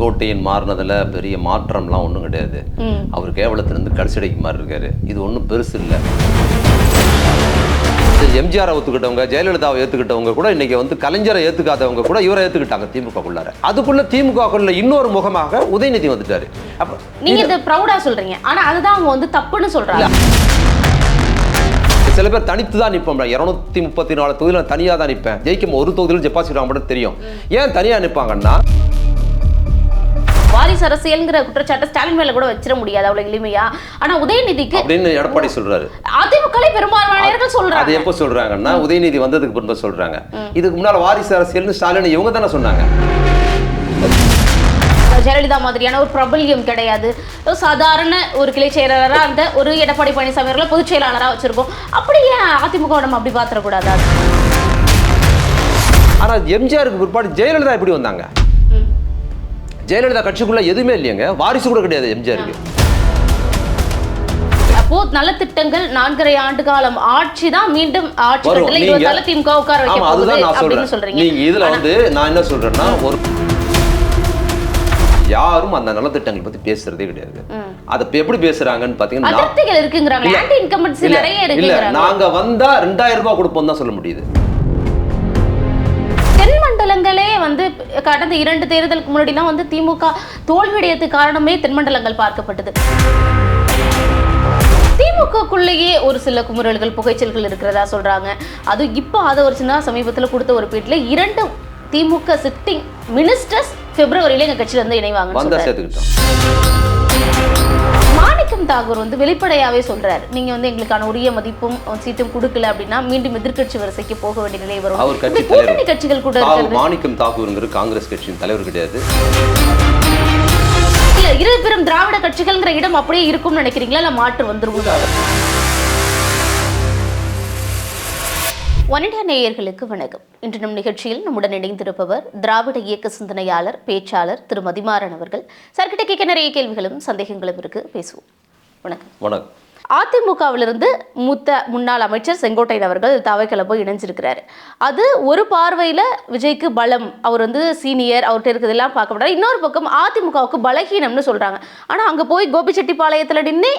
செங்கோட்டையன் மாறினதுல பெரிய மாற்றம்லாம் ஒன்றும் கிடையாது. அவர் கேவலத்திலிருந்து கடைசிடைக்கு மாறி இருக்காரு. இது ஒன்றும் பெருசு இல்லை. எம்ஜிஆரை ஒத்துக்கிட்டவங்க, ஜெயலலிதாவை ஏற்றுக்கிட்டவங்க கூட இன்னைக்கு வந்து கலைஞரை ஏற்றுக்காதவங்க கூட இவரை ஏற்றுக்கிட்டாங்க திமுகக்குள்ளார. அதுக்குள்ள திமுகக்குள்ள இன்னொரு முகமாக உதயநிதி வந்துட்டாரு. அப்ப நீங்க இது ப்ரௌடா சொல்றீங்க, ஆனா அதுதான் அவங்க வந்து தப்புன்னு சொல்றாங்க. சில பேர் தனித்து தான் நிற்போம். 234 தொகுதியில் தனியாக தான் நிற்பேன், ஜெயிக்கும் ஒரு தொகுதியில் டெபாசிட் வாங்க மட்டும் தெரியும். ஏன் தனியாக நிற்பாங்கன்னா வாரிசு அரசியல்ங்கிற குற்றச்சாட்டை ஸ்டாலின் மேல கூட வச்சிட முடியாது அவ்வளவு எளிமையா. ஆனா உதயநிதிக்கு அப்படின்னு எடப்பாடி சொல்றாரு. அதிமுக பெரும்பான்மையினர்கள் சொல்றாங்க. அது எப்போ சொல்றாங்கன்னா உதயநிதி வந்ததுக்கு பிறகு சொல்றாங்க. இதுக்கு முன்னால வாரிசு அரசியல்னு ஸ்டாலின் இவங்க தானே சொன்னாங்க. ஜெயலலிதா மாதிரியான ஒரு பிரபல்யம் கிடையாது, சாதாரண ஒரு கிளை செயலாளராக இருந்த ஒரு எடப்பாடி பழனிசாமி அவர்களை பொதுச் செயலாளராக வச்சிருக்கோம். அப்படியே அதிமுக நம்ம அப்படி பாத்திரக்கூடாது. ஆனா எம்ஜிஆருக்கு பிற்பாடு ஜெயலலிதா எப்படி வந்தாங்க? ஜெயலலிதா கட்சிக்குள்ள எதுவுமே இல்லையங்க, வாரிசு கூட கிடையாது எம்ஜிஆருக்கு. அப்போ நல்ல திட்டங்கள் 4.5 ஆண்டு காலம் ஆட்சி தான் மீண்டும் ஆட்சி கட்டல 20 திமுக உட்கார வைக்க போகுது அப்படின்னு சொல்றீங்க. நீங்க இதுல வந்து நான் என்ன சொல்றேன்னா, ஒரு யாரும் அந்த நலத்திட்டங்கள் பத்தி பேசுறதே கிடையாது. அத எப்படி பேசுறாங்கன்னு பாத்தீங்கன்னா அதிருப்திகள் இருக்குங்கறாங்க, ஆன்டி இன்கம்பன்சி நிறைய இருக்குங்கறாங்க. நாங்க வந்தா 2000 ரூபாய் கொடுப்போம் தான் சொல்ல முடியுது. தென் மண்டலங்களே வந்து கடந்த 2 தேர்தலுக்கு முன்னாடிலாம் வந்து திமுக தோல்வியடையதுக்கு காரணமே தென் மண்டலங்கள் பார்க்கப்பட்டது. திமுகக்குள்ளேயே ஒரு சில குமுறல்கள் புகைச்சல்கள் இருக்கிறதா சொல்றாங்க. அது இப்போ அதை ஒரு சின்ன சமீபத்தில் கொடுத்த ஒரு பேட்டில 2 திமுக சிட்டிங் மினிஸ்டர்ஸ் பிப்ரவரியில எங்க கட்சியில இருந்து இணைவாங்க. மாணிக்கம் தாகூர் வந்து வெளிப்படையாவே சொல்றாரு, நீங்க வந்து எங்களுக்கான உரிய மதிப்பும் சீட்டும் கொடுக்கல அப்படின்னா மீண்டும் எதிர்கட்சி வரிசைக்கு போக வேண்டிய நிலை வரும். அவர் கூட்டணி கட்சிகள் கூட மாணிக்கம் தாகூர் காங்கிரஸ் கட்சியின் தலைவர் கிடையாது. இரு பெரும் திராவிட கட்சிகள்ங்கிற இடம் அப்படியே இருக்கும்னு நினைக்கிறீங்களா, இல்ல மாற்று வந்துருவோம்? ஒன் இண்டியா நேயர்களுக்கு வணக்கம். இன்று நம் நிகழ்ச்சியில் நம்முடன் இணைந்திருப்பவர் திராவிட இயக்க சிந்தனையாளர், பேச்சாளர் திரு மதிமாறன் அவர்கள். சர்க்கிட்ட கேட்க நிறைய கேள்விகளும் சந்தேகங்களும் இருக்கு, பேசுவோம். வணக்கம். வணக்கம். அதிமுகவிலிருந்து முன்னாள் அமைச்சர் செங்கோட்டையன் அவர்கள் தவைக்கல போய் இணைஞ்சிருக்கிறாரு. அது ஒரு பார்வையில் விஜய்க்கு பலம், அவர் வந்து சீனியர், அவர்கிட்ட இருக்கிறதெல்லாம் பார்க்க முடியாது. இன்னொரு பக்கம் அதிமுகவுக்கு பலகீனம்னு சொல்கிறாங்க. ஆனால் அங்கே போய் கோபிச்செட்டிப்பாளையத்தில் நின்று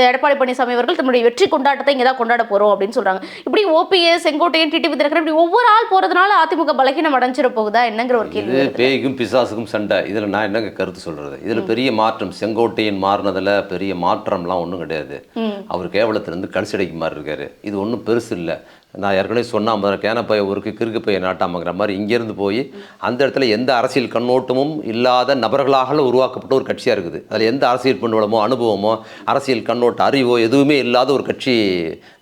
எடப்பாடி பழனிசாமி அவர்கள் தன்னுடைய வெற்றி கொண்டாட்டத்தை இங்கே தான் கொண்டாட போகிறோம் அப்படின்னு சொல்கிறாங்க. இப்படி ஓபிஎஸ், செங்கோட்டையன், டிடிவி தினகரன் இப்படி ஒவ்வொரு ஆள் போகிறதுனால அதிமுக பலகீனம் அடைஞ்சிட போகுதா என்னங்கிற ஒரு கேள்வி. பேய்க்கும் பிசாசுக்கும் சண்டை. இதில் நான் என்னங்க கருத்து சொல்கிறது? இதில் பெரிய மாற்றம், செங்கோட்டையன் மாறினதில் பெரிய மாற்றம்லாம் ஒன்றும் கிடையாது. அவர் கேவலத்திலிருந்து கடைசிடைக்கு மாறி இருக்காரு. இது ஒன்றும் பெருசு இல்லை. நான் ஏற்கனவே சொன்னால் கேனப்பைய ஊருக்கு கிறுக்கு பைய நாட்டாமங்கிற மாதிரி இங்கேருந்து போய் அந்த இடத்துல எந்த அரசியல் கண்ணோட்டமும் இல்லாத நபர்களாக உருவாக்கப்பட்ட ஒரு கட்சியாக இருக்குது. அதில் எந்த அரசியல் பண்ணுவமோ அனுபவமோ அரசியல் கண்ணோட்ட அறிவோ எதுவுமே இல்லாத ஒரு கட்சி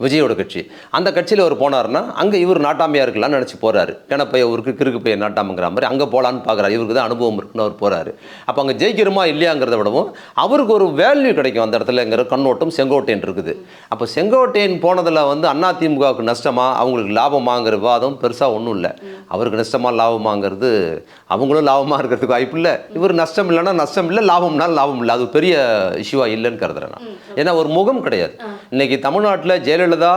விஜயோட கட்சி. அந்த கட்சியில் அவர் போனார்னா அங்கே இவர் நாட்டாமையாக இருக்கலாம்னு நினச்சி போகிறாரு. கேனப்பைய ஊருக்கு கிறுக்கு பைய நாட்டாமங்கிற மாதிரி அங்கே போகலான்னு பார்க்குறாரு. இவருக்கு தான் அனுபவம் இருக்குன்னு அவர் போகிறாரு. அப்போ அங்கே ஜெயிக்கிறோமா இல்லையாங்கிறத விடவும் அவருக்கு ஒரு வேல்யூ கிடைக்கும் அந்த இடத்துலங்கிற கண்ணோட்டம் செங்கோட்டையன் இருக்குது. அப்போ செங்கோட்டையன் போனதில் வந்து அதிமுகவுக்கு நஷ்டம், அவங்களுக்கு லாபமாங்கிற விவாதம் பெருசாக ஒன்றும் இல்லை. அவருக்கு நஷ்டமா லாபமாங்கிறது, அவங்களும் லாபமாக இருக்கிறதுக்கு வாய்ப்பு இல்லை. இவர் நஷ்டம் இல்லைன்னா நஷ்டம் இல்லை, லாபம்னாலும் லாபம் இல்லை. அது பெரிய இஷ்யூவாக இல்லைன்னு கருதுறேன் நான். ஏன்னா ஒரு முகம் கிடையாது. இன்னைக்கு தமிழ்நாட்டில் ஜெயலலிதா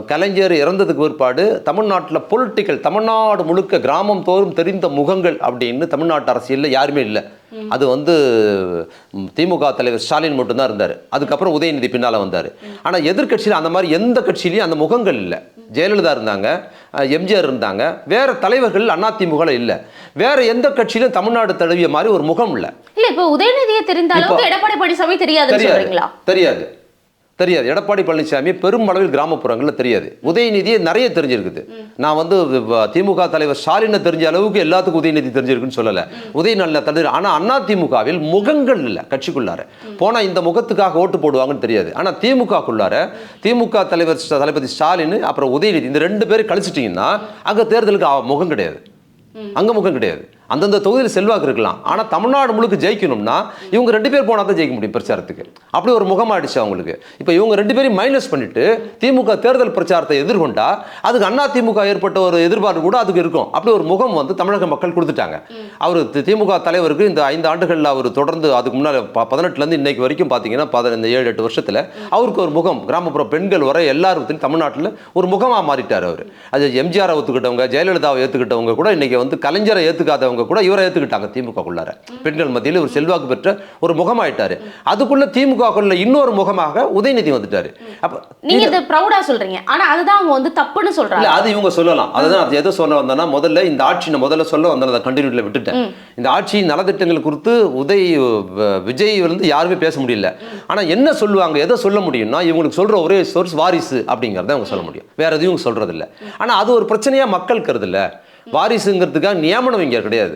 கலைஞர் இறந்ததுக்கு பிற்பாடு தமிழ்நாட்டில் பொலிட்டிக்கல், தமிழ்நாடு முழுக்க கிராமம் தோறும் தெரிந்த முகங்கள் அப்படின்னு தமிழ்நாட்டு அரசியலில் யாருமே இல்லை. அது வந்து திமுக தலைவர் ஸ்டாலின் மட்டும்தான் இருந்தார். அதுக்கப்புறம் உதயநிதி பின்னால் வந்தார். ஆனால் எதிர்கட்சியில் அந்த மாதிரி எந்த கட்சியிலையும் அந்த முகங்கள் இல்லை. ஜெயலலிதா இருந்தாங்க, எம்ஜிஆர் இருந்தாங்க, வேற தலைவர்கள் அதிமுக இல்லை. வேற எந்த கட்சியிலும் தமிழ்நாடு தழுவிய மாதிரி ஒரு முகம் இல்லை. இல்லை, இப்போ உதயநிதியை தெரிந்த அளவுக்கு எடப்பாடி பழனிசாமி தெரியாது. எடப்பாடி பழனிசாமி பெருமளவில் கிராமப்புறங்களில் தெரியாது. உதயநிதியை நிறைய தெரிஞ்சிருக்குது. நான் வந்து திமுக தலைவர் ஸ்டாலினை தெரிஞ்ச அளவுக்கு எல்லாத்துக்கும் உதயநிதி தெரிஞ்சிருக்குன்னு சொல்லலை. உதயநிதி தெரிஞ்சு, ஆனால் அதிமுகவில் முகங்கள் இல்லை. கட்சிக்குள்ளார போனால் இந்த முகத்துக்காக ஓட்டு போடுவாங்கன்னு தெரியாது. ஆனால் திமுகக்குள்ளார திமுக தலைவர் தளபதி ஸ்டாலின் அப்புறம் உதயநிதி இந்த 2 பேரும் கழிச்சிட்டிங்கன்னா அங்கே தேர்தலுக்கு முகம் கிடையாது. அங்கே முகம் கிடையாது. அந்தந்த தொகுதியில் செல்வாக்கு இருக்கலாம். ஆனால் தமிழ்நாடு முழுக்க ஜெயிக்கணும்னா இவங்க 2 பேர் போனால் தான் ஜெயிக்க முடியும் பிரச்சாரத்துக்கு. அப்படி ஒரு முகம் ஆயிடுச்சு அவங்களுக்கு. இப்போ இவங்க 2 பேரையும் மைனஸ் பண்ணிட்டு திமுக தேர்தல் பிரச்சாரத்தை எதிர்கொண்டா அதுக்கு அதிமுக ஏற்பட்ட ஒரு எதிர்பார்ப்பு கூட அதுக்கு இருக்கும். அப்படி ஒரு முகம் வந்து தமிழக மக்கள் கொடுத்துட்டாங்க. அவர் திமுக தலைவருக்கு இந்த 5 ஆண்டுகளில் அவர் தொடர்ந்து அதுக்கு முன்னால் 18லேருந்து இன்னைக்கு வரைக்கும் பார்த்தீங்கன்னா 7-8 வருஷத்தில் அவருக்கு ஒரு முகம், கிராமப்புற பெண்கள் வர எல்லாரும் தமிழ்நாட்டில் ஒரு முகமாக மாறிட்டார் அவர். அது எம்ஜிஆரை ஒத்துக்கிட்டவங்க, ஜெயலலிதாவை ஏற்றுக்கிட்டவங்க கூட இன்னைக்கு வந்து கலைஞரை ஏற்றுக்காதவங்க இருந்தவங்க கூட இவரை ஏற்றுக்கிட்டாங்க திமுகக்குள்ளார. பெண்கள் மத்தியில் இவர் செல்வாக்கு பெற்ற ஒரு முகமாயிட்டாரு. அதுக்குள்ள திமுகக்குள்ள இன்னொரு முகமாக உதயநிதி வந்துட்டாரு. அப்ப நீங்க இது ப்ரௌடா சொல்றீங்க, ஆனா அதுதான் அவங்க வந்து தப்புன்னு சொல்றாங்க. அது இவங்க சொல்லலாம். அதுதான் அது எதை சொல்ல வந்தேன்னா, முதல்ல இந்த ஆட்சி நான் முதல்ல சொல்ல வந்தேன், அதை கண்டினியூல விட்டுட்டேன். இந்த ஆட்சி நலத்திட்டங்கள் குறித்து விஜய் வந்து யாருமே பேச முடியல. ஆனா என்ன சொல்லுவாங்க, எதை சொல்ல முடியும்னா, இவங்களுக்கு சொல்ற ஒரே சோர்ஸ் வாரிசு அப்படிங்கிறத அவங்க சொல்ல முடியும். வேற எதுவும் சொல்றது இல்லை. ஆனா அது ஒரு பிரச்சனையா மக்கள் கருதுல. வாரிசுங்கிறதுக்காக நியமனம் இங்க கிடையாது,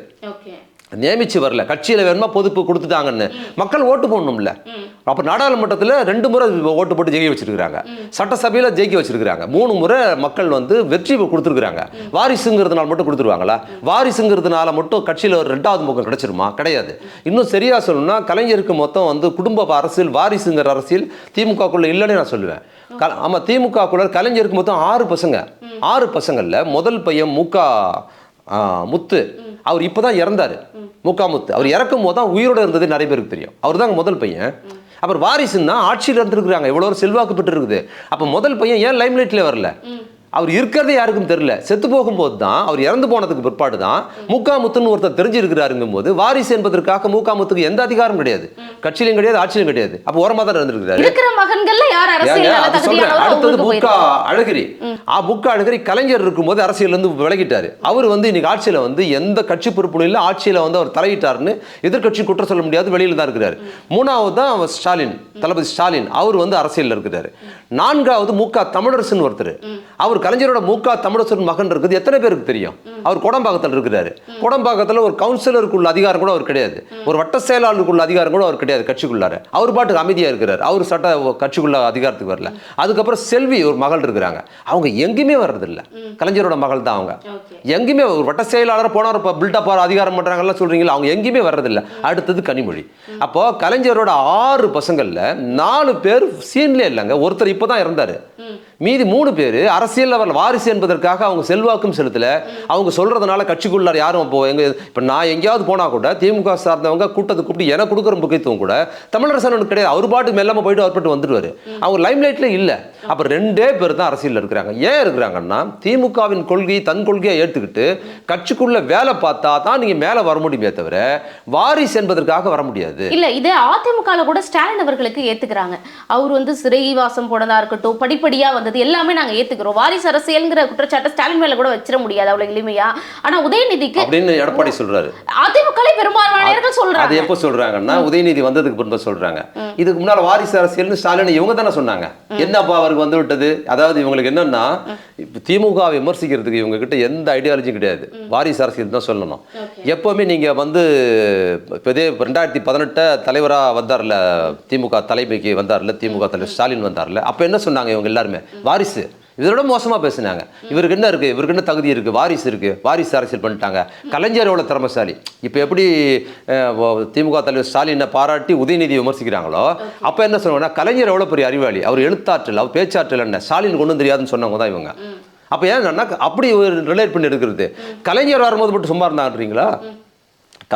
நியமிச்சு வரல. கட்சியில வேணுமா பொதுப்பு கொடுத்துட்டாங்கன்னு மக்கள் ஓட்டு போடணும்ல. அப்ப நாடாளுமன்றத்தில் 2 முறை ஓட்டு போட்டு ஜெயிக்க வச்சிருக்காங்க, சட்டசபையில ஜெயிக்க வச்சிருக்காங்க, 3 முறை மக்கள் வந்து வெற்றி கொடுத்துருக்காங்க. வாரிசுங்கிறதுனால மட்டும் கொடுத்துருவாங்களா? வாரிசுங்கிறதுனால மட்டும் கட்சியில ஒரு 2வது முகம் கிடைச்சிருமா? கிடையாது. இன்னும் சரியா சொல்லணும்னா, கலைஞருக்கு மொத்தம் வந்து குடும்ப அரசியல், வாரிசுங்கிற அரசியல் திமுகக்குள்ள இல்லைன்னு நான் சொல்லுவேன். ஆமா, திமுகக்குள்ள கலைஞருக்கு மொத்தம் 6 பசங்க. 6 பசங்கள்ல முதல் பையன் முத்து, அவர் இப்பதான் இறந்தாரு. முத்து அவர் இறக்கும் போது தான் உயிரோட இருந்தது நிறைய பேருக்கு தெரியும். அவர் தான் முதல் பையன். அப்புறம் வாரிசுன்னா ஆட்சியில் இருந்துருக்குறாங்க, எவ்வளோ செல்வாக்கு பெற்று இருக்குது. அப்போ முதல் பையன் ஏன் லைம்லைட்ல வரல? அவர் இருக்கிறதே யாருக்கும் தெரியல. செத்து போகும்போது தான், அவர் இறந்து போனதுக்கு பிற்பாடு தான் முத்துன்னு ஒருத்தர் தெரிஞ்சிருக்கிறாருங்கும் போது, வாரிசு என்பதற்காக முத்துக்கு எந்த அதிகாரம் கிடையாது, கட்சியிலும் கிடையாது, ஆட்சியிலும் கிடையாது. அப்போ ஓரமா தான் இருந்திருக்கிறாரு. அடுத்தது அழகிரி கலைஞர் இருக்கும்போது அரசியல் இருந்து விலகிட்டாரு. அவர் வந்து இன்னைக்கு ஆட்சியில வந்து எந்த கட்சி பொறுப்பும் இல்லை, ஆட்சியில வந்து அவர் தலையிட்டாருன்னு எதிர்கட்சி குற்றம் சொல்ல முடியாது, வெளியில தான் இருக்கிறாரு. 3வது தான் ஸ்டாலின், தளபதி ஸ்டாலின், அவர் வந்து அரசியல் இருக்கிறாரு. 4வது தமிழரசன் ஒருத்தர், அவர் கலைஞரோட தமிழரசன் மகன் இருக்குது. எத்தனை பேருக்கு தெரியும்? அவர் கோடம்பாக்கத்தில் இருக்கிறாரு. கோடம்பாக்கத்தில் ஒரு கவுன்சிலருக்குள்ள அதிகாரம் கூட அவர் கிடையாது, ஒரு வட்ட செயலாளருக்குள்ள அதிகாரம் கூட அவர் கிடையாது கட்சிக்குள்ளார. அவர் பாட்டுக்கு அமைதியா இருக்கிறார், அவர் சட்ட கட்சிக்குள்ள அதிகாரத்துக்கு வரல. அதுக்கப்புறம் செல்வி ஒரு மகள் இருக்கிறாங்க, அவங்க எங்கேயுமே வர்றதில்லை, கலைஞரோட மகள் தான் அவங்க. எங்கேயுமே ஒரு வட்ட செயலாளர் போனார், இப்போ பில்டப் அதிகாரம் பண்றாங்கல்ல சொல்றீங்களா, அவங்க எங்கேயுமே வர்றதில்லை. அடுத்தது கனிமொழி. அப்போ கலைஞரோட 6 பசங்கள்ல 4 பேர் சீன்லே இல்லைங்க, ஒருத்தர் இப்பதான் இறந்தாரு. மீதி 3 பேர் அரசியல் வாரிசு என்பதற்காக அவங்க செல்வாக்கும் செலுத்தல. அவங்க சொல்றதுனால கட்சிக்குள்ளார் யாரும் இப்போ நான் எங்கேயாவது போனா கூட திமுக சார்ந்தவங்க கூட்டத்தை கூப்பிட்டு எனக்கு கொடுக்குற முக்கியத்துவம் கூட தமிழரசன் கிடையாது. அவர் பாட்டு மெல்லாம போயிட்டு அவர் பாட்டு வந்துருவாரு. அவங்க லைம்லைட்ல இல்ல. அப்ப 2 பேர் தான் அரசியல் இருக்கிறாங்க. ஏன் இருக்கிறாங்கன்னா, திமுகவின் கொள்கை தன் கொள்கையை ஏற்றுக்கிட்டு கட்சிக்குள்ள வேலை பார்த்தா தான் நீங்க மேல வர முடியுமே தவிர வாரிசு என்பதற்காக வர முடியாது. இல்ல, இது அதிமுக கூட ஸ்டாலின் அவர்களுக்கு ஏத்துக்கிறாங்க. அவர் வந்து சிறைவாசம் போனதா இருக்கட்டும், படிப்படியா வந்தது எல்லாமே நாங்க ஏத்துக்கிறோம். வாரிசு அரசியல்ங்கிற குற்றச்சாட்டை ஸ்டாலின் மேல கூட வச்சிட முடியாது அவ்வளவு எளிமையா. ஆனா உதயநிதிக்கு அப்படின்னு எடப்பாடி சொல்றாரு. அதிமுக பெரும்பான்மையினர்கள் சொல்றாங்க. அது எப்போ சொல்றாங்கன்னா, உதயநிதி வந்ததுக்கு பிறகு சொல்றாங்க. இதுக்கு முன்னால வாரிசு அரசியல்னு ஸ்டாலின் இவங்க தானே சொன்னாங்க. என்னப்பா அவருக்கு வந்து விட்டது? அதாவது இவங்களுக்கு என்னன்னா, திமுக விமர்சிக்கிறதுக்கு இவங்க கிட்ட எந்த ஐடியாலஜியும் கிடையாது, வாரிசு அரசியல் தான் சொல்லணும். எப்பவுமே நீங்க வந்து 2018 தலைவரா வந்தார்ல, திமுக தலைமைக்கு வந்தார்ல, திமுக தலைவர் ஸ்டாலின் வந்தார்ல, அப்ப என்ன சொன்னாங்க இவங்க எல்லாருமே? வாரிசு. இதோட மோசமா பேசினாங்க. இவருக்கு என்ன இருக்கு, இவருக்கு என்ன தகுதி இருக்கு, வாரிசு இருக்கு, வாரிசு அரசியல் பண்ணிட்டாங்க. கலைஞர் எவ்வளவு திறமைசாலி. இப்ப எப்படி திமுக தலைவர் ஸ்டாலினை பாராட்டி உதயநிதி விமர்சிக்கிறாங்களோ, அப்ப என்ன சொல்லுவாங்கன்னா, கலைஞர் எவ்வளவு பெரிய அறிவாளி, அவர் எழுத்தாற்றல், அவர் பேச்சாற்றல் என்ன, ஸ்டாலின் ஒன்றும் தெரியாதுன்னு சொன்னவங்க தான் இவங்க. அப்ப ஏன்னா அப்படி ஒரு ரிலேட் பண்ணி எடுக்கிறது. கலைஞர் வரும்போது மட்டும் சும்மா இருந்தாங்கன்றீங்களா?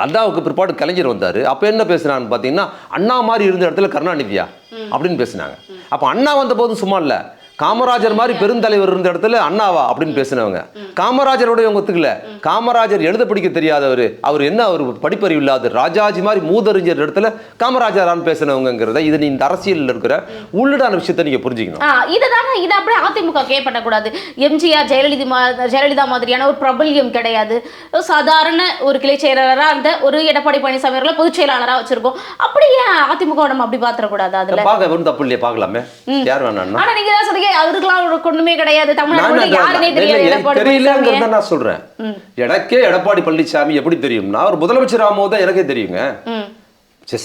அண்ணாவுக்கு பிற்பாடு கலைஞர் வந்தாரு. அப்ப என்ன பேசுனான்னு பாத்தீங்கன்னா, அண்ணா மாதிரி இருந்த இடத்துல கருணாநிதியா அப்படின்னு பேசினாங்க. அப்ப அண்ணா வந்த போதும் சும்மா இல்ல, காமராஜர் மாதிரி பெருந்தலைவர் இருந்த இடத்துல அண்ணாவா அப்படின்னு பேசினவங்க. காமராஜரோட இவங்க ஒத்துக்கல. காமராஜர் எழுத படிக்க தெரியாதவர், அவர் என்ன, அவர் படிப்பறிவு இல்லாத ராஜாஜி மாதிரி மூதறிஞர் இடத்துல காமராஜரான்னு பேசினவங்கிறத, இது இந்த அரசியல் இருக்கிற உள்ளிடான விஷயத்தை நீங்க புரிஞ்சுக்கணும். இதுதாங்க, இது அப்படியே அதிமுக கேட்கப்படக்கூடாது. எம்ஜிஆர் ஜெயலலிதா மாதிரியான ஒரு பிரபல்யம் கிடையாது. சாதாரண ஒரு கிளை செயலாளராக இருந்த ஒரு எடப்பாடி பழனிசாமி அவர்களை பொதுச் செயலாளராக வச்சிருக்கோம். அப்படியே அதிமுக நம்ம அப்படி பாத்திரக்கூடாது. அதுல பார்க்க ஒன்றும் தப்பு இல்லையா, பார்க்கலாமே, யார் வேணாம். ஆனா நீங்க தான் அவருக்கெல்லாம் ஒண்ணுமே கிடையாது. நான் சொல்றேன், எனக்கே எடப்பாடி பழனிசாமி எப்படி தெரியும்னா, அவர் முதலமைச்சர் ஆகும்போது எனக்கே தெரியுங்க.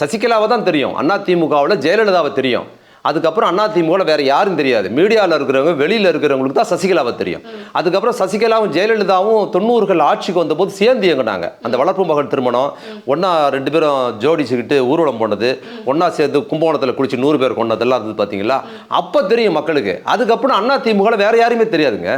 சசிகலாவை தான் தெரியும், அண்ணா திமுகவில் ஜெயலலிதாவை தெரியும். அதுக்கப்புறம் அதிமுக வேற யாரும் தெரியாது. மீடியாவில் இருக்கிறவங்க, வெளியில் இருக்கிறவங்களுக்கு தான் சசிகலாவை தெரியும். அதுக்கப்புறம் சசிகலாவும் ஜெயலலிதாவும் 90கள் ஆட்சிக்கு வந்த போது சேர்ந்து இயங்கினாங்க. அந்த வளர்ப்பு மகள் திருமணம், ஒன்னா 2 பேரும் ஜோடிச்சுக்கிட்டு ஊர்வலம் போனது, ஒன்னா சேர்ந்து கும்பகோணத்தில் குளிச்சு 100 பேர் கொண்டதெல்லாம் இருந்தது பார்த்தீங்களா? அப்போ தெரியும் மக்களுக்கு. அதுக்கப்புறம் அதிமுக வேற யாருமே தெரியாதுங்க.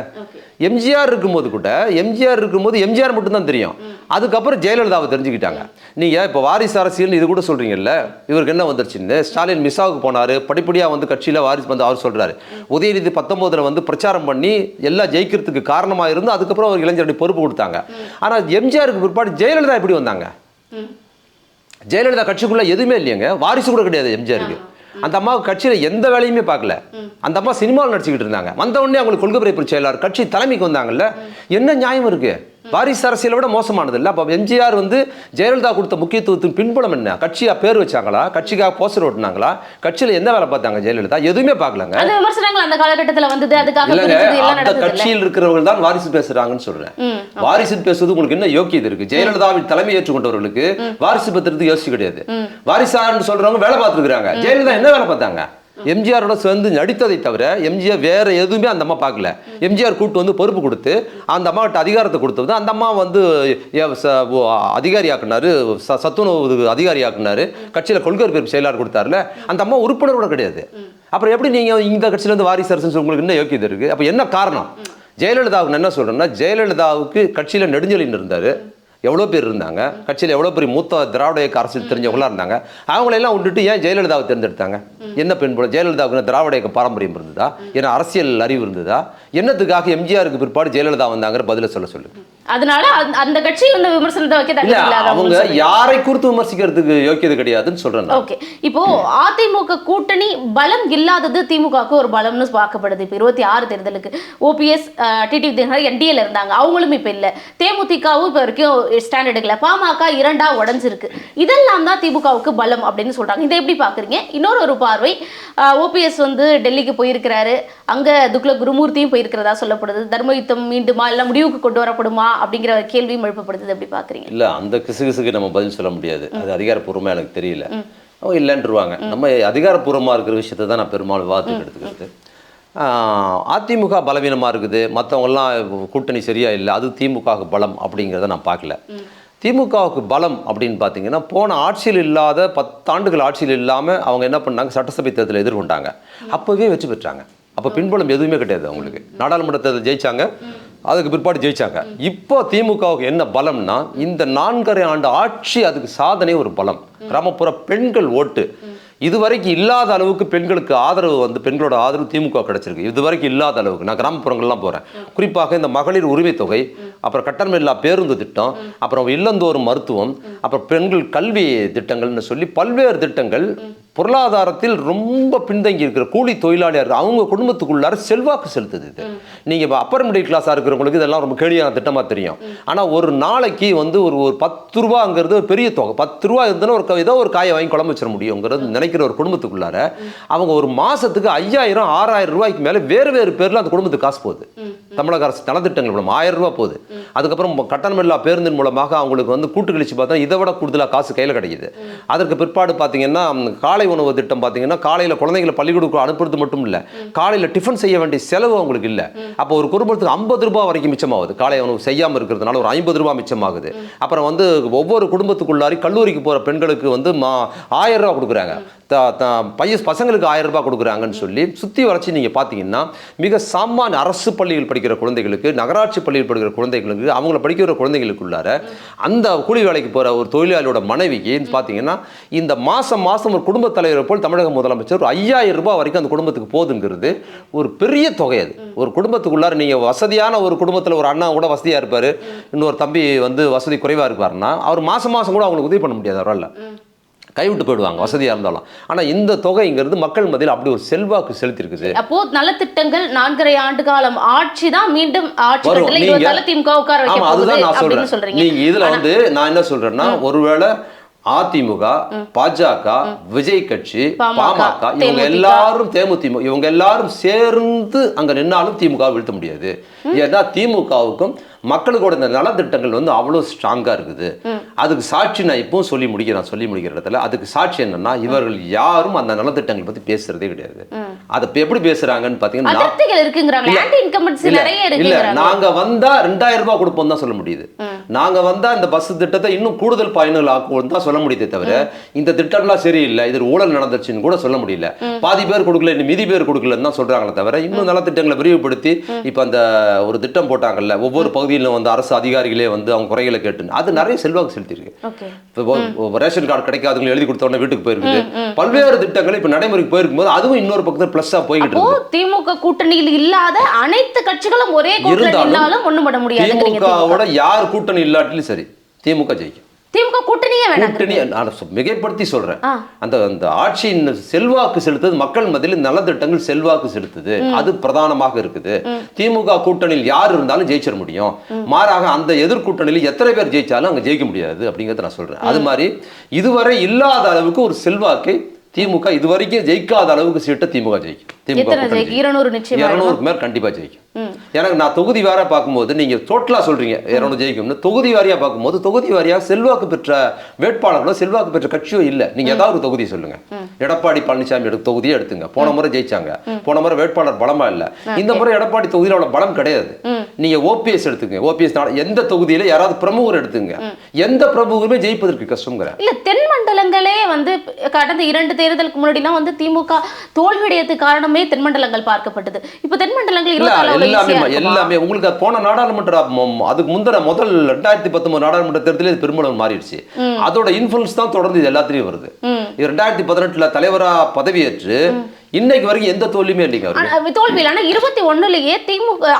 எம்ஜிஆர் இருக்கும்போது எம்ஜிஆர் மட்டும்தான் தெரியும். அதுக்கப்புறம் ஜெயலலிதாவை தெரிஞ்சுக்கிட்டாங்க. நீங்க இப்போ வாரிசு அரசியல் இது கூட சொல்றீங்கல்ல, இவருக்கு என்ன வந்துருச்சுன்னு, ஸ்டாலின் மிஸ்ஸாவுக்கு போனாரு, படிப்பு படிப்படியாக வந்து கட்சியில் வாரிசு வந்து அவர் சொல்கிறாரு. உதயநிதி 19 வந்து பிரச்சாரம் பண்ணி எல்லாம் ஜெயிக்கிறதுக்கு காரணமாக இருந்து அதுக்கப்புறம் ஒரு இளைஞருடைய பொறுப்பு கொடுத்தாங்க. ஆனால் எம்ஜிஆருக்கு பிற்பாடு ஜெயலலிதா எப்படி வந்தாங்க? ஜெயலலிதா கட்சிக்குள்ளே எதுவுமே இல்லையங்க, வாரிசு கூட கிடையாது எம்ஜிஆருக்கு. அந்த அம்மாவுக்கு கட்சியில் எந்த வேலையுமே பார்க்கல. அந்த அம்மா சினிமாவில் நடிச்சுக்கிட்டு இருந்தாங்க. வந்த உடனே அவங்களுக்கு கொள்கை பரப்பு செயலாளர் கட்சி தலைமைக்கு வந்தாங்கல்ல, என்ன நியாயம் இருக்கு? வாரிசு அரசியலை விட மோசமானது இல்லை. அப்போ எம்ஜிஆர் வந்து ஜெயலலிதா கொடுத்த முக்கியத்துவத்தின் பின்புலம் என்ன? கட்சியா பேர் வச்சாங்களா? கட்சிக்காக போஸ்டர் ஓட்டினாங்களா? கட்சியில் என்ன வேலை பார்த்தாங்க ஜெயலலிதா? எதுவுமே பார்க்கலங்க. அந்த காலகட்டத்தில் வந்தது அதுக்காக அந்த கட்சியில் இருக்கிறவர்கள் தான் வாரிசு பேசுறாங்கன்னு சொல்றேன். வாரிசு பேசுவது உங்களுக்கு என்ன யோக்கியது இருக்கு? ஜெயலலிதாவின் தலைமை ஏற்றுக்கொண்டவர்களுக்கு வாரிசு பத்திரத்துக்கு யோசிச்சு கிடையாது. வாரிசான்னு சொல்றவங்க வேலை பார்த்துருக்காங்க. ஜெயலலிதா என்ன வேலை பார்த்தாங்க? எம்ஜிஆரோட சேர்ந்து நடித்ததை தவிர எம்ஜிஆர் வேற எதுவுமே அந்த அம்மா பார்க்கல. எம்ஜிஆர் கூட்டு வந்து பொறுப்பு கொடுத்து அந்த அம்மாவிட்ட அதிகாரத்தை கொடுத்தது. அந்த அம்மா வந்து அதிகாரியாக்குனாரு, சத்துணவு அதிகாரியாக்குனாரு, கட்சியில் கொள்கை பரப்பு செயலாளர் கொடுத்தாருல, அந்த அம்மா உறுப்பினர் கூட கிடையாது. அப்புறம் எப்படி நீங்க இந்த கட்சியில இருந்து வாரிசு அரசு உங்களுக்கு என்ன யோக்கியது இருக்கு? அப்ப என்ன காரணம்? ஜெயலலிதாவுக்கு என்ன சொல்றேன்னா, ஜெயலலிதாவுக்கு கட்சியில நெடுஞ்செழியன் இருந்தாரு, எவ்வளோ பேர் இருந்தாங்க கட்சியில், எவ்வளோ பெரிய மூத்த திராவிட இயக்க அரசியல் தெரிஞ்சவங்களா இருந்தாங்க. அவங்களெல்லாம் விட்டுட்டு ஏன் ஜெயலலிதாவை தேர்ந்தெடுத்தாங்க? என்ன பெண்புல ஜெயலலிதாவுக்கு திராவிட இயக்க பாரம்பரியம் இருந்ததா? ஏன்னா அரசியல் அறிவு இருந்ததா? என்னத்துக்காக எம்ஜிஆருக்கு பிற்பாடு ஜெயலலிதா வந்தாங்கிற பதில சொல்லுங்க. அதனால அந்த கட்சி வந்து விமர்சனத்தை வைக்க அவங்க யாரை குறித்து விமர்சிக்கிறதுக்கு யோக்கியது கிடையாதுன்னு சொல்றேன். ஓகே, இப்போ அதிமுக கூட்டணி பலம் இல்லாதது திமுகவுக்கு ஒரு பலம்னு பார்க்கப்படுது. இப்போ 26 தேர்தலுக்கு ஓபிஎஸ் டிடிவி தினகரன் என்டிஏல இருந்தாங்க, அவங்களும் இப்போ இல்லை. தேமுதிகவும் இப்போ வரைக்கும் ஸ்டாண்ட் எடுக்கல. பாமக 2ஆ உடஞ்சிருக்கு. இதெல்லாம் தான் திமுகவுக்கு பலம் அப்படின்னு சொல்றாங்க. இதை எப்படி பாக்குறீங்க? இன்னொரு பார்வை, ஓபிஎஸ் வந்து டெல்லிக்கு போயிருக்கிறாரு, அங்க துக்ளக் குருமூர்த்தியும் போயிருக்கிறதா சொல்லப்படுது. தர்ம யுத்தம் மீண்டுமா இல்லை முடிவுக்கு கொண்டு வரப்படுமா அப்படிங்கிற கேள்வியும் எழுப்பப்படுது. எப்படி பாக்குறீங்க? இல்ல, அந்த கிசுகிசுக்கு நம்ம பதில் சொல்ல முடியாது. அது அதிகாரப்பூர்வமா எனக்கு தெரியல. அவங்க இல்லைன்றுவாங்க. நம்ம அதிகாரப்பூர்வமா இருக்கிற விஷயத்தை தான் நான் பெரும்பாலும் விவாதத்துக்கு எடுத்துக்கிறது. அதிமுக பலவீனமாக இருக்குது, மற்றவங்கெல்லாம் கூட்டணி சரியா இல்லை, அது திமுகவுக்கு பலம் அப்படிங்கிறத நான் பார்க்கல. திமுகவுக்கு பலம் அப்படின்னு பார்த்தீங்கன்னா, போன ஆட்சியில் இல்லாத 10 ஆண்டுகள் ஆட்சியில் இல்லாமல் அவங்க என்ன பண்ணாங்க, சட்டசபை தேர்தலை எதிர்கொண்டாங்க, அப்போவே வெற்றி பெற்றாங்க. அப்போ பின்புலம் எதுவுமே கிடையாது அவங்களுக்கு. நாடாளுமன்ற தேர்தல் ஜெயிச்சாங்க, அதுக்கு பிற்பாடு ஜெயிச்சாங்க. இப்போ திமுகவுக்கு என்ன பலம்னா, இந்த 4.5 ஆண்டு ஆட்சி அதுக்கு சாதனை ஒரு பலம். கிராமப்புற பெண்கள் ஓட்டு இதுவரைக்கும் இல்லாத அளவுக்கு பெண்களுக்கு ஆதரவு வந்து, பெண்களோட ஆதரவு திமுக கிடைச்சிருக்கு. இதுவரைக்கும் இல்லாத அளவுக்கு. நான் கிராமப்புறங்கள்லாம் போகிறேன், குறிப்பாக இந்த மகளிர் உரிமை தொகை, அப்புறம் கட்டணமில்லா பேருந்து திட்டம், அப்புறம் இல்லந்தோறும் மருத்துவம், அப்புறம் பெண்கள் கல்வி திட்டங்கள்னு சொல்லி பல்வேறு திட்டங்கள் பொருளாதாரத்தில் ரொம்ப பின்தங்கி இருக்கிற கூலி தொழிலாளியாக அவங்க குடும்பத்துக்குள்ளார செல்வாக்கு செலுத்துது. இது நீங்கள் அப்பர் மிடில் கிளாஸாக இருக்கிறவங்களுக்கு இதெல்லாம் ரொம்ப கேலியான திட்டமாக தெரியும். ஆனால் ஒரு நாளைக்கு வந்து ஒரு 10 ரூபாங்கிறது ஒரு பெரிய தொகை. 10 ரூபா இருந்ததுன்னா ஏதோ ஒரு காயை வாங்கி குழம்பு வச்சிட முடியுங்கிறது நினைக்கிற ஒரு குடும்பத்துக்குள்ளார அவங்க ஒரு மாதத்துக்கு 5000 6000 ரூபாய்க்கு மேலே வேறு வேறு பேரில் அந்த குடும்பத்துக்கு காசு போகுது. தமிழக அரசு நலத்திட்டங்கள் மூலம் 1000 ரூபா போகுது. அதுக்கப்புறம் கட்டணமில்லா பேருந்தின் மூலமாக அவங்களுக்கு வந்து கூட்டு கழிச்சு பார்த்தா இதை விட கூடுதலாக காசு கையில் கிடைக்குது. அதற்கு பிற்பாடு பார்த்தீங்கன்னா, காலை உணவு திட்டம் பார்த்தீங்கன்னா, காலையில் குழந்தைங்களை பள்ளிக்கூடத்துக்கு அனுப்புறது மட்டும் இல்லை, காலையில் டிஃபன் செய்ய வேண்டிய செலவு அவங்களுக்கு இல்லை. அப்போ ஒரு குடும்பத்துக்கு 50 ரூபாய் வரைக்கும் மிச்சமாகுது. காலை உணவு செய்யாமல் இருக்கிறதுனால ஒரு 50 ரூபாய் மிச்சமாகுது. அப்புறம் வந்து ஒவ்வொரு குடும்பத்துக்குள்ளாரி கல்லூரிக்கு போகிற பெண்களுக்கு வந்து 1000 ரூபா கொடுக்குறாங்க, பசங்களுக்கு 1000 ரூபாய் கொடுக்குறாங்கன்னு சொல்லி சுற்றி வளர்ச்சி நீங்கள் பார்த்தீங்கன்னா, மிக சாமானிய அரசு பள்ளியில் படிக்கிற குழந்தைகளுக்கு, நகராட்சி பள்ளியில் படிக்கிற குழந்தைகளுக்கு, அவங்கள படிக்கிற குழந்தைகளுக்குள்ளார அந்த கூலி வேலைக்கு போகிற ஒரு தொழிலாளியோட மனைவிக்கு பார்த்தீங்கன்னா, இந்த மாதம் ஒரு குடும்பத் தலைவரை போல் தமிழக முதலமைச்சர் 5000 ரூபாய் வரைக்கும் அந்த குடும்பத்துக்கு போதுங்கிறது ஒரு பெரிய தொகை. அது ஒரு குடும்பத்துக்குள்ளார நீங்கள் வசதியான ஒரு குடும்பத்தில் ஒரு அண்ணா கூட வசதியாக இருப்பார், இன்னொரு தம்பி வந்து வசதி குறைவாக இருப்பாருன்னா அவர் மாதம் கூட அவங்களுக்கு உதவி பண்ண முடியாது, அவரால் கைவிட்டு போயிடுவாங்க வசதியாக இருந்தாலும். ஆனால் இந்த தொகைங்கிறது மக்கள் மத்தியில் அப்படி ஒரு செல்வாக்கு செலுத்திருக்குது. அப்போ நலத்திட்டங்கள் 4.5 ஆண்டு காலம் ஆட்சி தான் மீண்டும் ஆட்சி. அதுதான் நான் சொல்றேன். நீங்க இதுல வந்து நான் என்ன சொல்றேன்னா, ஒருவேளை அதிமுக, பாஜக, விஜய் கட்சி, பாமக இவங்க எல்லாரும் தேமுதிக இவங்க எல்லாரும் சேர்ந்து அங்க நின்னாலும் திமுக வீழ்த்த முடியாது. ஏன்னா திமுகவுக்கும் மக்களுக்கோட இந்த நலத்திட்டங்கள் வந்து அவ்வளோ ஸ்ட்ராங்காக இருக்குது. அதுக்கு சாட்சி நான் இப்பவும் சொல்லி முடிக்கிற இடத்துல அதுக்கு சாட்சி என்னன்னா, இவர்கள் யாரும் அந்த நலத்திட்டங்கள் பற்றி பேசுறதே கிடையாது. அதை எப்படி பேசுறாங்கன்னு பார்த்தீங்கன்னா, நாங்க வந்தா 2000 ரூபாய் கொடுப்போம் தான் சொல்ல முடியுது. நாங்க வந்தா இந்த பஸ் திட்டத்தை இன்னும் கூடுதல் பயனுகள் ஆக்குவோம் தான் சொல்ல முடியுதே தவிர, இந்த திட்டம்லாம் சரியில்லை, இது ஊழல் நடந்துச்சுன்னு கூட சொல்ல முடியல. பாதி பேர் கொடுக்கல, இன்னும் மீதி பேர் கொடுக்கலன்னு தான் சொல்றாங்களே தவிர, இன்னும் நலத்திட்டங்களை விரிவுபடுத்தி இப்ப அந்த ஒரு திட்டம் போட்டாங்கல்ல, ஒவ்வொரு பகுதி பகுதியில் வந்து அரசு அதிகாரிகளே வந்து அவங்க குறைகளை கேட்டு அது நிறைய செல்வாக்கு செலுத்தியிருக்கு. இப்போ ரேஷன் கார்டு கிடைக்காதவங்க எழுதி கொடுத்த உடனே வீட்டுக்கு போயிருக்குது. பல்வேறு திட்டங்கள் இப்ப நடைமுறைக்கு போயிருக்கும் போது அதுவும் இன்னொரு பக்கத்தில் பிளஸ்ஸா போய்கிட்டு இருக்கு. திமுக கூட்டணியில் இல்லாத அனைத்து கட்சிகளும் ஒரே கூட்டணியிலும் ஒண்ணும் பண்ண முடியாது. திமுகவோட யார் கூட்டணி இல்லாட்டிலும் சரி திமுக ஜெயிக்கும். திமுக கூட்டணியே வேணாம். கூட்டணி நான் மிகைப்படுத்தி சொல்றேன். அந்த அந்த ஆட்சியின் செல்வாக்கு செலுத்துது, மக்கள் மத்தியில் நலத்திட்டங்கள் செல்வாக்கு செலுத்துது, அது பிரதானமாக இருக்குது. திமுக கூட்டணியில் யார் இருந்தாலும் ஜெயிச்சிட முடியும். மாறாக அந்த எதிர்கூட்டணியில் எத்தனை பேர் ஜெயிச்சாலும் அங்க ஜெயிக்க முடியாது அப்படிங்கறத நான் சொல்றேன். அது மாதிரி இதுவரை இல்லாத அளவுக்கு ஒரு செல்வாக்கை திமுக இதுவரைக்கும் ஜெயிக்காத அளவுக்கு சீட்டை திமுக ஜெயிக்கும். திமுக 200 மேல் கண்டிப்பா ஜெயிக்கும். எனக்கு நான் தொகுதி வாரியா பார்க்கும்போது நீங்க டோட்டலா சொல்றீங்க 200 ஜெயிக்கும்னு, தொகுதி வாரியா பார்க்கும்போது தொகுதி வாரியா செல்வாக்கு பெற்ற வேட்பாளர்களோ செல்வாக்கு பெற்ற கட்சியோ இல்ல. நீங்க ஏதாவது ஒரு தொகுதி சொல்லுங்க. எடப்பாடி பழனிசாமி தொகுதியே எடுத்துங்க. போன முறை ஜெயிச்சாங்க, போன முறை வேட்பாளர் பலமா இல்ல. இந்த முறை எடப்பாடி தொகுதியில அவ்வளவு பலம் கிடையாது. நீங்க ஓபிஎஸ் எடுத்துங்க, ஓபிஎஸ் எந்த தொகுதியில யாராவது பிரமுகர் எடுத்துங்க, எந்த பிரமுகருமே ஜெயிப்பதற்கு கஷ்டம்ங்கிற. இல்ல தென் மண்டலங்களே வந்து கடந்த 2 தேர்தலுக்கு முன்னாடிலாம் வந்து திமுக தோல்வியடையதுக்கு காரணமே தென்மண்டலங்கள் பார்க்கப்பட்டது. இப்ப தென்மண்டலங்கள் எல்லாமே உங்களுக்கு போன நாடாளுமன்ற அதுக்கு முந்தின முதல் 2019 நாடாளுமன்ற தேர்தலில் பெரும்பாலும் மாறிடுச்சு. அதோட இன்ஃபுளுன்ஸ் தான் தொடர்ந்து இது எல்லாத்திலையும் வருது. 2018 தலைவரா பதவியேற்று இன்னைக்கு வரைக்கும் எந்த தோல்வியுமே இல்லைங்க. தோல்வி இல்ல. ஆனா 21லயே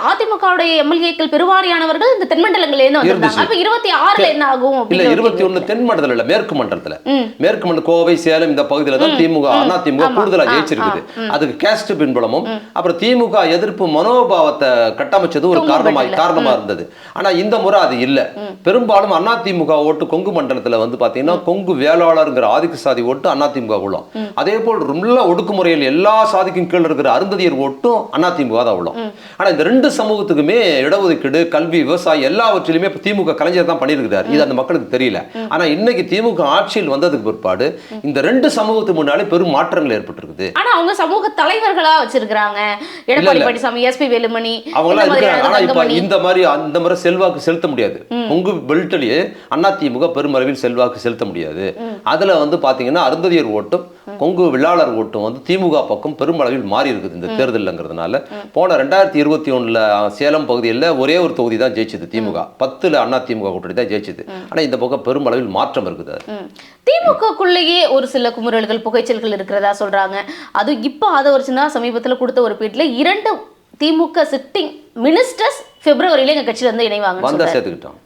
அதிமுகவுடைய எம்எல்ஏக்கள் பெருவாரியானவர்கள் இந்த தென்மண்டலங்களே வந்தாங்க. அப்ப 26ல என்ன ஆகும்? இல்ல 21 தென் மண்டலத்துல இல்ல, மேற்கு மண்டலத்துல. மேற்கு மண்டலம் கோவை சேலம் இந்த பகுதியில தான் திமுக அதிமுக கூடுதலா ஜெயிச்சிருக்குது. அதுக்கு கேஸ்ட் பின்புலமும் அப்புறம் திமுக எதிர்ப்பு மனோபாவத்தை கட்டமைச்சது ஒரு காரணமா இருந்தது. ஆனா இந்த முறை அது இல்ல. பெரும்பாலும் அதிமுக ஓட்டு கொங்கு மண்டலத்துல வந்து பாத்தீங்கன்னா கொங்கு வேளாளர்ங்கிற ஆதிக்க சாதி ஓட்டு அதிமுக உள்ளோம். அதே போல் ரொம்ப ஒடுக்குமுறையில் எல்லா சாதிக்கும் கீழ் இருக்கிற அருந்ததியர் ஓட்டும் அதிமுக தான் உள்ளோம். ஆனா இந்த 2 சமூகத்துக்குமே இடஒதுக்கீடு, கல்வி, விவசாயம் எல்லாவற்றிலுமே திமுக கலைஞர் தான் பண்ணியிருக்கிறார். இது அந்த மக்களுக்கு தெரியல. ஆனா இன்னைக்கு திமுக ஆட்சியில் வந்ததுக்கு பிற்பாடு இந்த 2 சமூகத்துக்கு முன்னாலே பெரும் மாற்றங்கள் ஏற்பட்டிருக்குது. ஆனா அவங்க சமூக தலைவர்களா வச்சிருக்காங்க. எடப்பாடி பழனிசாமி, எஸ்பி வேலுமணி அவங்களா இருக்காங்க. ஆனா இப்ப இந்த முறை செல்வாக்கு செலுத்த முடியாது. கொங்கு பெல்ட்லயே அதிமுக பெருமளவில் செல்வாக்கு செலுத்த முடியாது. அதுல வந்து பாத்தீங்கன்னா அருந்ததியர் ஓட்டும் கொங்கு வெள்ளாளர் ஓட்டும் வந்து திமுக பக்கம் பெருமளவில் மாறி இருக்குது இந்த தேர்தல்ங்கிறதுனால. போன 2021 சேலம் பகுதியில் ஒரே ஒரு தொகுதி தான் ஜெயிச்சது திமுக. 10ல் அதிமுக கூட்டணி தான் ஜெயிச்சது. ஆனா இந்த பக்கம் பெருமளவில் மாற்றம் இருக்குது. திமுகக்குள்ளேயே ஒரு சில குமுறல்கள், புகைச்சல்கள் இருக்கிறதா சொல்றாங்க. அது இப்போ அதை ஒரு சின்ன சமீபத்தில் கொடுத்த ஒரு பேட்டில் 2 திமுக சிட்டிங் மினிஸ்டர்ஸ் பிப்ரவரியில எங்க கட்சியில இருந்து இணைவாங்க வந்தா சேர்த்துக்கிட்டோம்.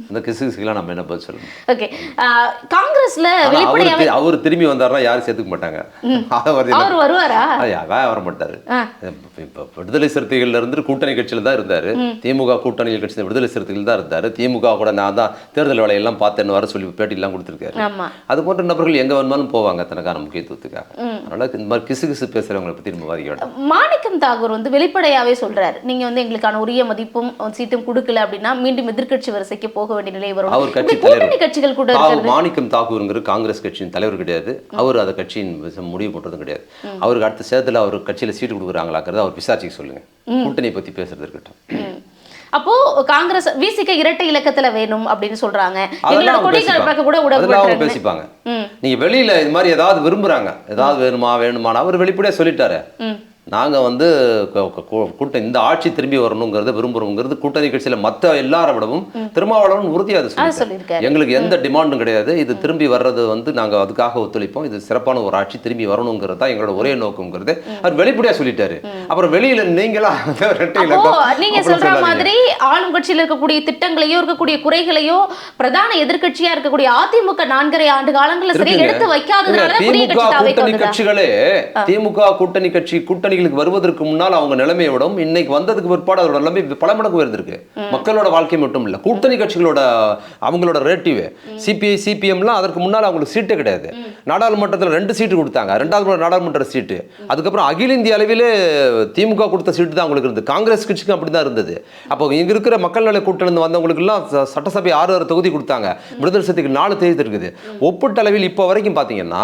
இந்த கிசுகிசுக்கெல்லாம் நம்ம என்ன பதில் சொல்லணும்? ஓகே, காங்கிரஸ்ல வெளிப்படையாவே அவர் திரும்பி வந்தாருன்னா யாரும் சேர்த்துக்க மாட்டாங்க. அவர் வருவாரா? வர மாட்டாரு. இப்ப விடுதலை சிறுத்தைகள்ல இருந்து கூட்டணி கட்சியில தான் இருந்தாரு. திமுக கூட்டணி கட்சி விடுதலை சிறுத்தைகள் தான் இருந்தாரு. திமுக கூட நான் தான் தேர்தல் வேலையெல்லாம் பார்த்தேன்னு வர சொல்லி பேட்டி எல்லாம் கொடுத்துருக்காரு. அது போன்ற நபர்கள் எங்க வேணுமாலும் போவாங்க தனக்கான முக்கியத்துவத்துக்காக. அதனால இந்த மாதிரி கிசுகிசு பேசுறவங்களை பத்தி நம்ம விவாதிக்க. மாணிக்கம் தாகூர் வந்து வெளிப்படையாவே சொல்றாரு, நீங்க வந்து எங்களுக்கான உரிய மதிப்பும் சீட்டும் கொடுக்கல அப்படின்னா மீண்டும் எதிர்கட்சி வரிசைக்கு போக வேண்டிய நிலை வரும். அவர் கட்சி தலைவர் கட்சிகள் கூட மாணிக்கம் தாகூர்ங்கிற காங்கிரஸ் கட்சியின் தலைவர் கிடையாது. அவர் அந்த கட்சியின் முடிவு பண்றதும் கிடையாது. அவருக்கு அடுத்த சேதத்துல அவர் கட்சியில சீட்டு கொடுக்குறாங்களாங்கிறது அவர் விசாரிச்சு சொல்லுங்க. கூட்டணி பத்தி பேசுறது இருக்கட்டும். அப்போ காங்கிரஸ் விசிக இரட்டை இலக்கத்துல வேணும் அப்படின்னு சொல்றாங்க. பேசிப்பாங்க. நீங்க வெளியில இது மாதிரி ஏதாவது விரும்புறாங்க, ஏதாவது வேணுமானா அவர் வெளிப்படையா சொல்லிட்டாரு. நாங்கள் வந்து கூட்டணி இந்த ஆட்சி திரும்பி வரணுங்கிறத விரும்புகிறோங்கிறது கூட்டணி கட்சியில் மற்ற எல்லாரை விடவும் திருமாவளவன் உறுதியாக சொல்லியிருக்காரு. எங்களுக்கு எந்த டிமாண்டும் கிடையாது. இது திரும்பி வர்றது வந்து நாங்கள் அதுக்காக ஒத்துழைப்போம். இது சிறப்பான ஒரு ஆட்சி திரும்பி வரணுங்கிறது தான் எங்களோட ஒரே நோக்கங்கிறது அவர் வெளிப்படையாக சொல்லிட்டாரு. அப்புறம் வெளியில நீங்களா நீங்க சொல்ற மாதிரி ஆளும் கட்சியில் இருக்கக்கூடிய திட்டங்களையோ இருக்கக்கூடிய குறைகளையோ பிரதான எதிர்கட்சியா இருக்கக்கூடிய அதிமுக 4.5 ஆண்டு காலங்களில் சரி எடுத்து வைக்காததுனால கூட்டணி கட்சிகளே திமுக கூட்டணி வருவதற்கு முன்னால் அவங்க நிலைமையோடும் இன்னைக்கு வந்ததுக்கு பிற்பாடு அதோட நிலைமை பல மடங்கு உயர்ந்திருக்கு. மக்களோட வாழ்க்கை மட்டும் இல்ல, கூட்டணி கட்சிகளோட அவங்களோட ரேட்டிவ் சிபிஐ சிபிஎம்லாம் அதற்கு முன்னால் அவங்களுக்கு சீட்டே கிடையாது. நாடாளுமன்றத்தில் 2 சீட்டு கொடுத்தாங்க, 2வது நாடாளுமன்ற சீட்டு. அதுக்கப்புறம் அகில இந்திய அளவிலே திமுக கொடுத்த சீட்டு தான் அவங்களுக்கு இருந்தது. காங்கிரஸ் கட்சிக்கு அப்படிதான் இருந்தது. அப்போ இங்க இருக்கிற மக்கள் நல கூட்டணி வந்தவங்களுக்கு எல்லாம் சட்டசபை 6 தொகுதி கொடுத்தாங்க. விடுதலை சிறுத்தைகள் 4 தேதி இருக்குது. ஒப்பீட்டளவில் இப்போ வரைக்கும் பாத்தீங்கன்னா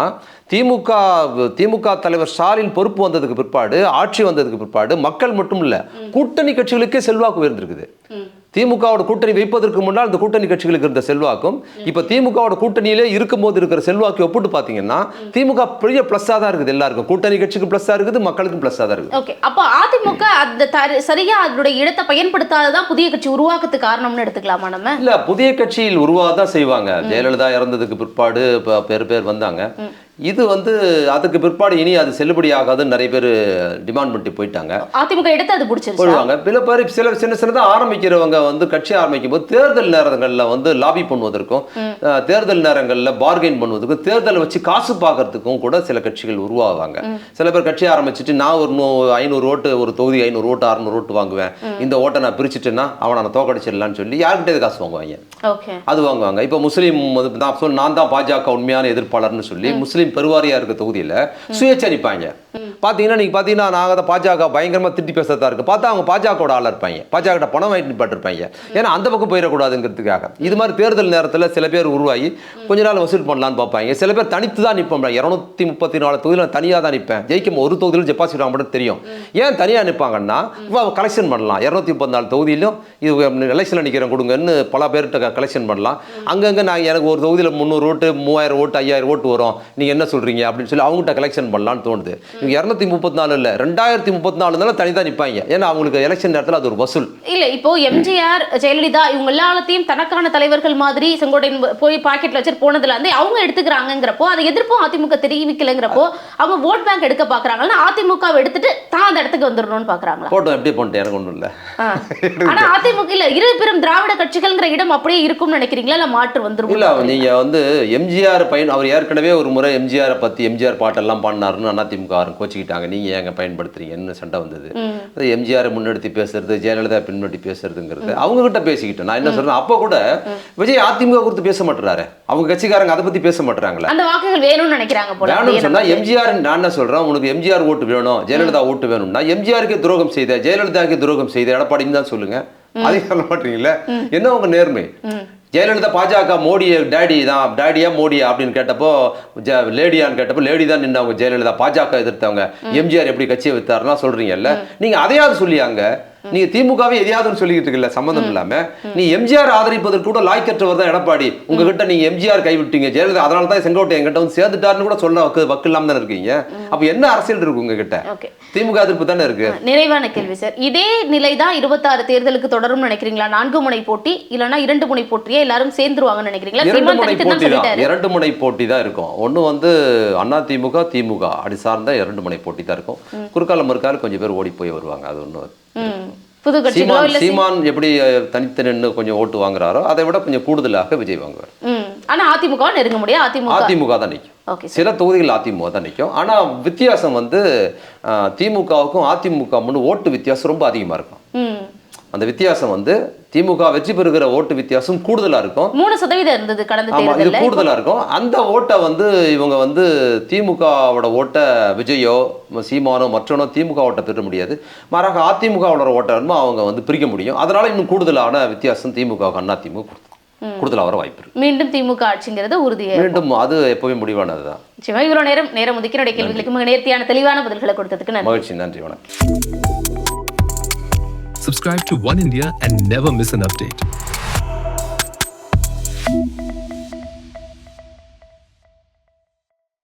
திமுக தலைவர் ஸ்டாலின் பொறுப்பு வந்ததுக்கு பிற்பாடு, ஆட்சி வந்ததுக்கு பிற்பாடு மக்கள் மட்டும் இல்ல கூட்டணி கட்சிகளுக்கே செல்வாக்கு உயர்ந்திருக்குது. திமுகவோட கூட்டணி வைப்பதற்கு முன்னால் இந்த கூட்டணி கட்சிகளுக்கு இருந்த செல்வாக்கும் இப்ப திமுகவோட கூட்டணியிலே இருக்கும்போது இருக்கிற செல்வாக்கு ஒப்பிட்டு பாத்தீங்கன்னா திமுக பெரிய பிளஸ்ஸா தான் இருக்குது. எல்லாருக்கும் கூட்டணி கட்சிக்கு பிளஸ்ஸா இருக்குது, மக்களுக்கும் பிளஸ்ஸா தான் இருக்குது. ஓகே, அப்போ அதிமுக அந்த சரியா அதனுடைய இடத்தை பயன்படுத்தாததான் புதிய கட்சி உருவாக்கத்துக்கு காரணம்னு எடுத்துக்கலாமா நம்ம? இல்ல, புதிய கட்சியில் உருவாதான் செய்வாங்க. ஜெயலலிதா இறந்ததுக்கு பிற்பாடு பேர் வந்தாங்க. இது அதுக்கு பிற்பாடு இனி அது செல்லுபடி ஆகாதுன்னு நிறைய பேர் டிமாண்ட் பண்ணிட்டு போயிட்டாங்க. அதிமுக எடுத்து அது பிடிச்சிருச்சு போடுவாங்க. சில பேர் சின்ன சின்னதாக ஆரம்பிக்கிறவங்க கட்சி ஆரம்பிக்கும் போது தேர்தல் நேரங்களில் லாபி பண்ணுவதற்கும் தேர்தல் நேரங்களில் பார்கெயின் பண்ணுவதற்கும் தேர்தலை வச்சு காசு பார்க்கறதுக்கும் கூட சில கட்சிகள் உருவாவாங்க. சில பேர் கட்சி ஆரம்பிச்சுட்டு நான் ஒரு 500 ஓட்டு, ஒரு தொகுதி 500 ஓட்டு 600 ஓட்டு வாங்குவேன், இந்த ஓட்டை நான் பிரிச்சுட்டேன்னா அவனை நான் தோக்கடிச்சிடலான்னு சொல்லி யார்கிட்ட காசு வாங்குவாங்க. அது வாங்குவாங்க. இப்போ முஸ்லீம் நான் தான் பாஜக உண்மையான எதிர்ப்பாளர்னு சொல்லி முஸ்லீம் பெருவாரியா இருக்க தொகுதியில சுயேட்சை நிற்பாங்க. பாத்தீங்கன்னா நாங்க பாஜக பயங்கரமா திட்டி பேசறதா இருக்கு, பார்த்தா அவங்க பாஜகவோட ஆளா இருப்பாங்க, பாஜக பணம் வாங்கிட்டு நிப்பாட்டிருப்பாங்க. ஏன்னா அந்த பக்கம் போயிடக்கூடாதுங்கிறதுக்காக இது மாதிரி தேர்தல் நேரத்தில் சில பேர் உருவாகி கொஞ்ச நாள் வசூல் பண்ணலான்னு பார்ப்பாங்க. சில பேர் தனித்து தான் நிற்போம். 234 தொகுதியில் தனியாக தான் நிற்பேன், ஜெயிக்கும் ஒரு தொகுதியிலும் டெபாசிட் வாங்க மட்டும் தெரியும். ஏன் தனியாக நிற்பாங்கன்னா கலெக்ஷன் பண்ணலாம். 234 தொகுதியிலும் இது எலெக்ஷனில் நிற்கிறேன் கொடுங்கன்னு பல பேர்கிட்ட கலெக்ஷன் பண்ணலாம். அங்கங்கே நான் எனக்கு ஒரு தொகுதியில் 300 ஓட்டு 3000 ஓட்டு 5000 ஓட்டு வரும், நீங்கள் என்ன சொல்கிறீங்க அப்படின்னு சொல்லி அவங்ககிட்ட கலெக்ஷன் பண்ணலான்னு தோணுது. 234 இல்லை 2034 தனிதான் நிற்பாங்க. ஏன்னா அவங்களுக்கு எலெக்ஷன் நேரத்தில் அது ஒரு வசூல் இல்லை. இப்போ எம்ஜிஆர், ஜெயலலிதா இவங்க எல்லாத்தையும் தனக்கான தலைவர்கள் மாதிரி செங்கோட்டையன் போய் பாக்கெட்ல வச்சு போனதுல இருந்து அவங்க எடுத்துக்கிறாங்கிறப்போ அதை எதிர்ப்பும் அதிமுக தெரிவிக்கலைங்கிறப்போ அவங்க ஓட் பேங்க் எடுக்க பாக்குறாங்கன்னா அதிமுக எடுத்துட்டு தான் அந்த இடத்துக்கு வந்துடணும்னு பாக்குறாங்களா? போட்டோம் எப்படி போட்டு எனக்கு ஒன்றும் இல்லை. ஆனா அதிமுக இல்ல இரு பெரும் திராவிட கட்சிகள்ங்கிற இடம் அப்படியே இருக்கும்னு நினைக்கிறீங்களா? இல்ல மாற்று வந்துரும்? இல்ல, நீங்க எம்ஜிஆர் பையன் அவர் ஏற்கனவே ஒரு முறை எம்ஜிஆர் பத்தி எம்ஜிஆர் பாட்டெல்லாம் பாடினாருன்னு அதிமுக கோச்சிக்கிட்டாங்க. நீங்க ஏங்க பயன்படுத்துறீங்கன்னு சண்டை வந்தது. எம்ஜிஆர் முன்னெடுத்து பேசுறது, ஜெயலலிதா பின்பற்றி பேசுறதுங்கிறது அவங்க கிட்ட பேசிக்கிட்டேன். நான் என்ன சொல்றேன், அப்போ கூட விஜய் அதிமுக குறித்து பேச மாட்டாரு, அவங்க கட்சிக்காரங்க அதை பத்தி பேச மாட்டாங்களா? அந்த வாக்குகள் வேணும்னு நினைக்கிறாங்க போல. வேணும்னு சொன்னா எம்ஜிஆர், நான் என்ன சொல்றேன், உனக்கு எம்ஜிஆர் ஓட்டு வேணும், ஜெயலலிதா ஓட்டு வேணும்னா எம்ஜிஆருக்கு துரோகம் செய்த, ஜெயலலிதாவுக்கு துரோகம் செய்த எடப்பாடின்னு தான் சொல்லுங்க. அதை சொல்ல மாட்டீங்களா? என்ன உங்க நேர்மை? ஜெயலலிதா பாஜக மோடி டேடியா மோடியா அப்படின்னு கேட்டப்போ லேடியான்னு கேட்டப்போ லேடி தான் நின்றவங்க. ஜெயலலிதா பாஜக எதிர்த்தவங்க, எம்ஜிஆர் எப்படி கட்சியை வித்தாருன்னா சொல்றீங்கல்ல. நீங்க அதையாவது சொல்லியாங்க. நீங்க திமுகவே எதையாவது சொல்லிக்கிட்டு இருக்கல சம்பந்தம் இல்லாம. நீ எம்ஜிஆர் ஆதரிப்பதற்கு கூட லாய்க்கற்றவர் தான் எடப்பாடி. உங்ககிட்ட நீங்க எம்ஜிஆர் கைவிட்டீங்க, ஜெயலலிதா அதனால தான் செங்கோட்டை என்கிட்ட சேர்ந்துட்டாருன்னு கூட சொல்ல வக்கு இல்லாம தானே இருக்கீங்க. அப்ப என்ன அரசியல் இருக்கு உங்ககிட்ட? திமுக எதிர்ப்பு தானே இருக்கு. நிறைவான கேள்வி சார், இதே நிலைதான் 26 தேர்தலுக்கு தொடரும் நினைக்கிறீங்களா? 4 முனை போட்டி இல்லைன்னா 2 முனை போட்டியே எல்லாரும் சேர்ந்துருவாங்கன்னு நினைக்கிறீங்களா? 2 முனை போட்டி தான். 2 முனை போட்டி தான் இருக்கும். ஒண்ணு அண்ணா திமுக திமுக அப்படி சார்ந்த 2 முனை போட்டி தான் இருக்கும். குறுக்கால மறுக்கால கொஞ்சம் பேர் ஓடி போய் வருவாங்க. அது ஒண்ணு. புது கட்சிகளோ இல்ல சீமான் எப்படி தனித்து நின்று கொஞ்சம் ஓட்டு வாங்குறாரோ அதை விட கொஞ்சம் கூடுதலாக விஜய் வாங்குவார். ஆனா அதிமுக நெருங்க முடியாது. அதிமுக தான் நிற்கும். சில தொகுதிகள் அதிமுக தான் நிற்கும். ஆனா வித்தியாசம் திமுகவுக்கும் அதிமுக ஓட்டு வித்தியாசம் ரொம்ப அதிகமா இருக்கும். அந்த வித்தியாசம் திமுக வெற்றி பெறுகிற ஓட்டு வித்தியாசம் கூடுதலா இருக்கும். 3% இருந்தது கடந்த தேர்தல்ல. இது கூடுதலா இருக்கும். அந்த ஓட்டை இவங்க திமுகவோட ஓட்டை விஜயோ சீமானோ மற்றவனோ திமுக ஓட்டை பெற முடியாது. மாறாக அதிமுகவோட ஓட்டை அவங்க பிரிக்க முடியும். அதனால இன்னும் கூடுதலான வித்தியாசம் திமுக அண்ணா திமுக கூடுதலா வர வாய்ப்பு இருக்கு. மீண்டும் திமுக ஆட்சிங்கிறது உறுதியா மீண்டும் அது எப்பவுமே முடிவானதுதான். இவ்வளவு நேரம் ஒதுக்கி என்னுடைய கேள்விகளுக்கு மிக நேர்த்தியான தெளிவான பதில்களை கொடுத்ததுக்கு மகிழ்ச்சி. நன்றி, வணக்கம். Subscribe to One India and never miss an update.